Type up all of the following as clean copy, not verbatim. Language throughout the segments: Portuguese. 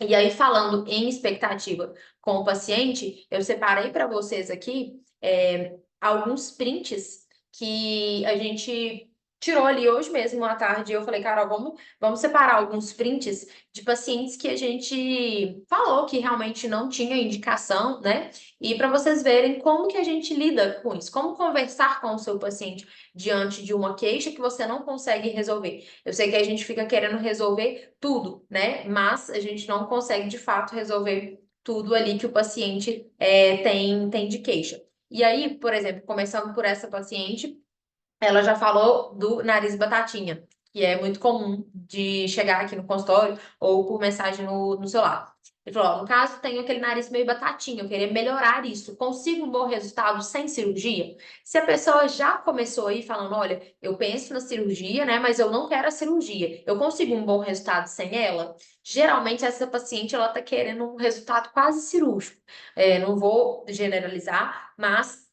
E aí, falando em expectativa com o paciente, eu separei para vocês aqui alguns prints que a gente tirou ali hoje mesmo à tarde. Eu falei, Carol, vamos separar alguns prints de pacientes que a gente falou que realmente não tinha indicação, né? E para vocês verem como que a gente lida com isso, como conversar com o seu paciente diante de uma queixa que você não consegue resolver. Eu sei que a gente fica querendo resolver tudo, né? Mas a gente não consegue de fato resolver tudo ali que o paciente tem de queixa. E aí, por exemplo, começando por essa paciente, ela já falou do nariz batatinha, que é muito comum de chegar aqui no consultório ou por mensagem no celular. Ele falou, ó, no caso, tenho aquele nariz meio batatinha, eu queria melhorar isso. Consigo um bom resultado sem cirurgia? Se a pessoa já começou aí falando, olha, eu penso na cirurgia, né, mas eu não quero a cirurgia. Eu consigo um bom resultado sem ela? Geralmente, essa paciente, ela tá querendo um resultado quase cirúrgico. Não vou generalizar, mas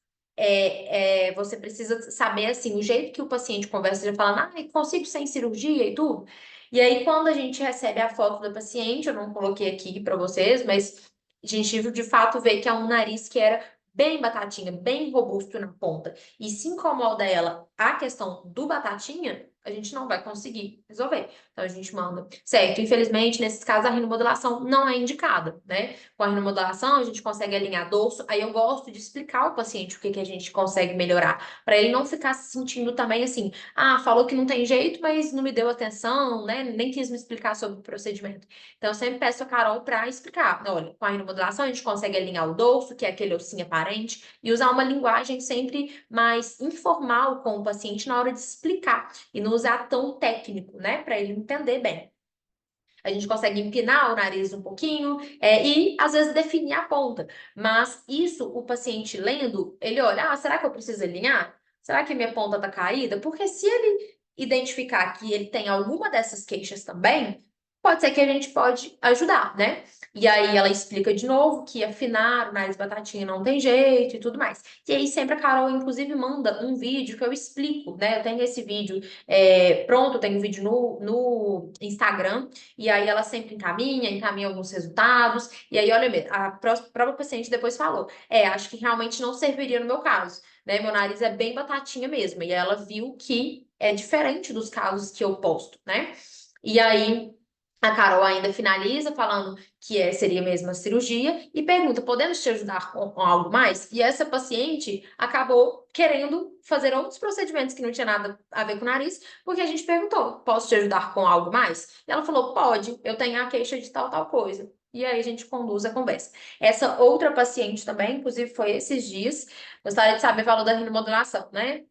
você precisa saber, assim, o jeito que o paciente conversa, ele falando, ah, consigo sem cirurgia e tudo. E aí, quando a gente recebe a foto da paciente, eu não coloquei aqui para vocês, mas a gente de fato vê que é um nariz que era bem batatinha, bem robusto na ponta. E se incomoda ela a questão do batatinha, a gente não vai conseguir resolver. Então, a gente manda. Certo, infelizmente, nesses casos, a rinomodulação não é indicada, né? Com a rinomodulação, a gente consegue alinhar dorso. Aí eu gosto de explicar ao paciente o que que a gente consegue melhorar, para ele não ficar se sentindo também assim, ah, falou que não tem jeito, mas não me deu atenção, né? Nem quis me explicar sobre o procedimento. Então, eu sempre peço a Carol para explicar. Olha, com a rinomodulação, a gente consegue alinhar o dorso, que é aquele ossinho aparente, e usar uma linguagem sempre mais informal com o paciente na hora de explicar, e não usar tão técnico, né? Para ele entender bem. A gente consegue empinar o nariz um pouquinho e, às vezes, definir a ponta. Mas isso, o paciente lendo, ele olha, ah, será que eu preciso alinhar? Será que minha ponta tá caída? Porque se ele identificar que ele tem alguma dessas queixas também, pode ser que a gente pode ajudar, né? E aí ela explica de novo que afinar o nariz batatinha não tem jeito e tudo mais. E aí sempre a Carol, inclusive, manda um vídeo que eu explico, né? Eu tenho esse vídeo pronto, eu tenho um vídeo no Instagram, e aí ela sempre encaminha alguns resultados. E aí, olha mesmo, a própria paciente depois falou: acho que realmente não serviria no meu caso, né? Meu nariz é bem batatinha mesmo. E ela viu que é diferente dos casos que eu posto, né? E aí. A Carol ainda finaliza falando que seria mesmo a cirurgia e pergunta: podemos te ajudar com algo mais? E essa paciente acabou querendo fazer outros procedimentos que não tinha nada a ver com o nariz, porque a gente perguntou: posso te ajudar com algo mais? E ela falou: pode, eu tenho a queixa de tal, tal coisa. E aí a gente conduz a conversa. Essa outra paciente também, inclusive foi esses dias, gostaria de saber o valor da remodulação, né?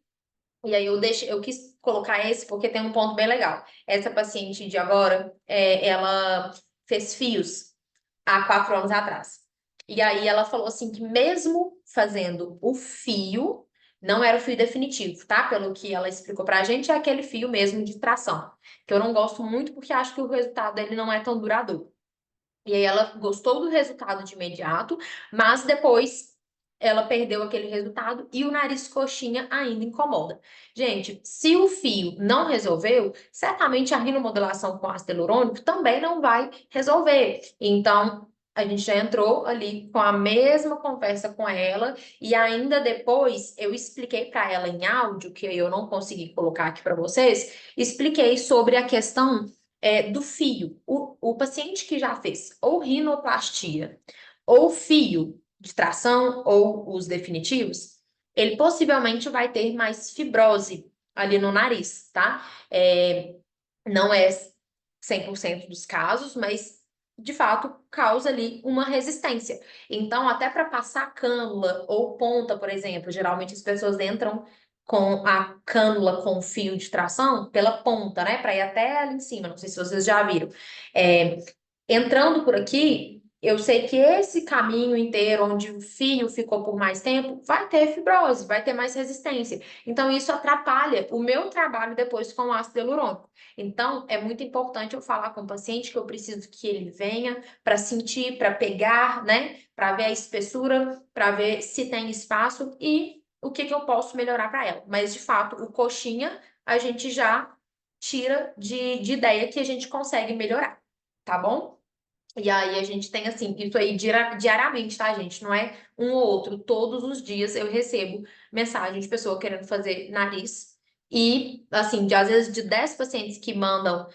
E aí eu quis colocar esse porque tem um ponto bem legal. Essa paciente de agora, ela fez fios há 4 anos atrás. E aí ela falou assim que mesmo fazendo o fio, não era o fio definitivo, tá? Pelo que ela explicou pra gente, é aquele fio mesmo de tração, que eu não gosto muito porque acho que o resultado dele não é tão duradouro. E aí ela gostou do resultado de imediato, mas depois ela perdeu aquele resultado e o nariz coxinha ainda incomoda. Gente, se o fio não resolveu, certamente a rinomodulação com ácido hialurônico também não vai resolver. Então, a gente já entrou ali com a mesma conversa com ela e ainda depois eu expliquei para ela em áudio, que eu não consegui colocar aqui para vocês, expliquei sobre a questão do fio. O paciente que já fez ou rinoplastia ou fio de tração ou os definitivos, ele possivelmente vai ter mais fibrose ali no nariz, tá? Não é 100% dos casos, mas de fato causa ali uma resistência. Então, até para passar cânula ou ponta, por exemplo, geralmente as pessoas entram com a cânula com fio de tração pela ponta, né? Para ir até ali em cima. Não sei se vocês já viram. É, Entrando por aqui, eu sei que esse caminho inteiro, onde o fio ficou por mais tempo, vai ter fibrose, vai ter mais resistência. Então, isso atrapalha o meu trabalho depois com o ácido hialurônico. Então, é muito importante eu falar com o paciente que eu preciso que ele venha para sentir, para pegar, né? Para ver a espessura, para ver se tem espaço e o que eu posso melhorar para ela. Mas, de fato, o coxinha a gente já tira de ideia que a gente consegue melhorar, tá bom? E aí a gente tem assim, isso aí diariamente, tá, gente? Não é um ou outro. Todos os dias eu recebo mensagem de pessoa querendo fazer nariz. E, assim, às vezes de 10 pacientes que mandam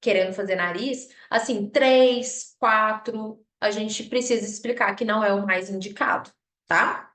querendo fazer nariz, assim, 3, 4, a gente precisa explicar que não é o mais indicado, tá?